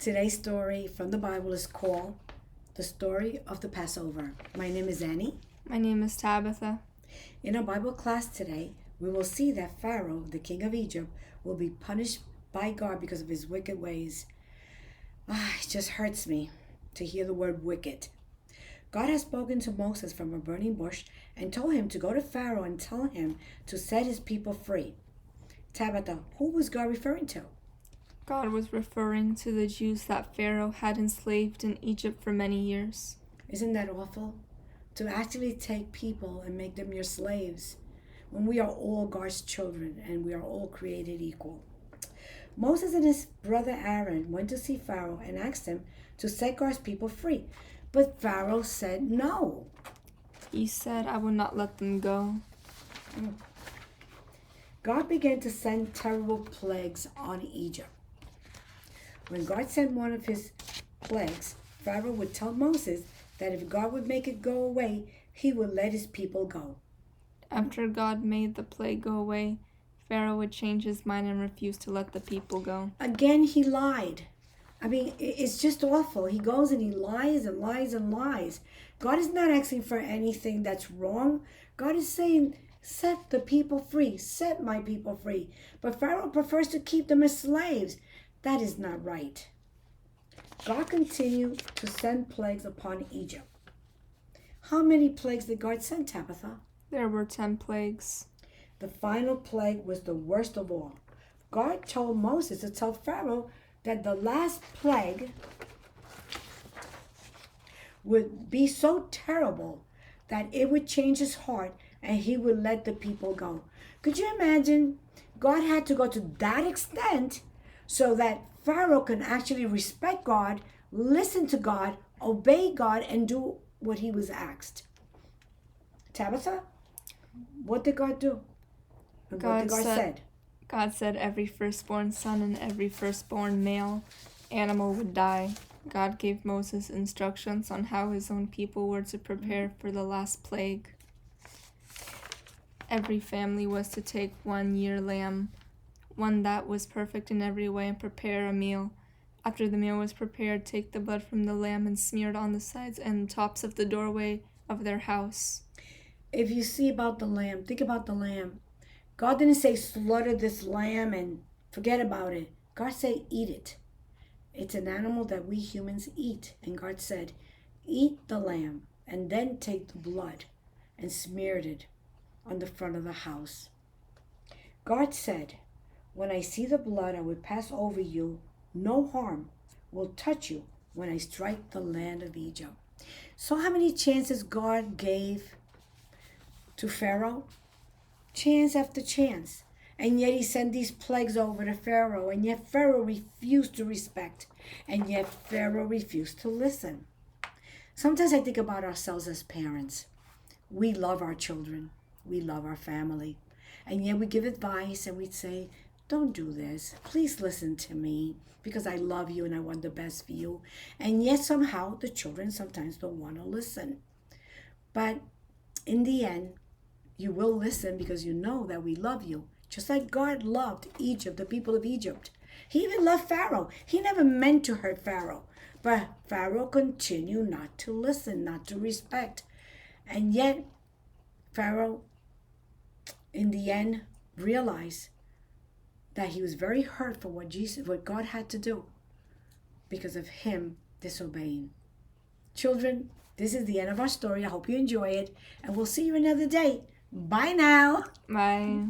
Today's story from the Bible is called The Story of the Passover. My name is Annie. My name is Tabitha. In our Bible class today, we will see that Pharaoh, the king of Egypt, will be punished by God because of his wicked ways. It just hurts me to hear the word wicked. God has spoken to Moses from a burning bush and told him to go to Pharaoh and tell him to set his people free. Tabitha, who was God referring to? God was referring to the Jews that Pharaoh had enslaved in Egypt for many years. Isn't that awful? To actually take people and make them your slaves when we are all God's children and we are all created equal. Moses and his brother Aaron went to see Pharaoh and asked him to set God's people free. But Pharaoh said no. He said, "I will not let them go." God began to send terrible plagues on Egypt. When God sent one of his plagues, Pharaoh would tell Moses that if God would make it go away, he would let his people go. After God made the plague go away, Pharaoh would change his mind and refuse to let the people go. Again, he lied. It's just awful. He goes and he lies and lies and lies. God is not asking for anything that's wrong. God is saying, set the people free. Set my people free. But Pharaoh prefers to keep them as slaves. That is not right. God continued to send plagues upon Egypt. How many plagues did God send, Tabitha? There were 10 plagues. The final plague was the worst of all. God told Moses to tell Pharaoh that the last plague would be so terrible that it would change his heart and he would let the people go. Could you imagine? God had to go to that extent so that Pharaoh can actually respect God, listen to God, obey God, and do what he was asked. Tabitha, what did God do? What did God said? God said every firstborn son and every firstborn male animal would die. God gave Moses instructions on how his own people were to prepare for the last plague. Every family was to take 1 year lamb, one that was perfect in every way, and prepare a meal. After the meal was prepared, take the blood from the lamb and smear it on the sides and tops of the doorway of their house. If you see about the lamb, think about the lamb. God didn't say slaughter this lamb and forget about it. God said eat it. It's an animal that we humans eat. And God said, eat the lamb and then take the blood and smeared it on the front of the house. God said, when I see the blood, I will pass over you. No harm will touch you when I strike the land of Egypt. So how many chances God gave to Pharaoh? Chance after chance. And yet he sent these plagues over to Pharaoh. And yet Pharaoh refused to respect. And yet Pharaoh refused to listen. Sometimes I think about ourselves as parents. We love our children. We love our family. And yet we give advice and we say, don't do this. Please listen to me because I love you and I want the best for you. And yet somehow the children sometimes don't want to listen. But in the end, you will listen because you know that we love you. Just like God loved Egypt, the people of Egypt. He even loved Pharaoh. He never meant to hurt Pharaoh. But Pharaoh continued not to listen, not to respect. And yet Pharaoh, in the end, realized that he was very hurt for what God had to do because of him disobeying. Children, this is the end of our story. I hope you enjoy it, and we'll see you another day. Bye now. Bye.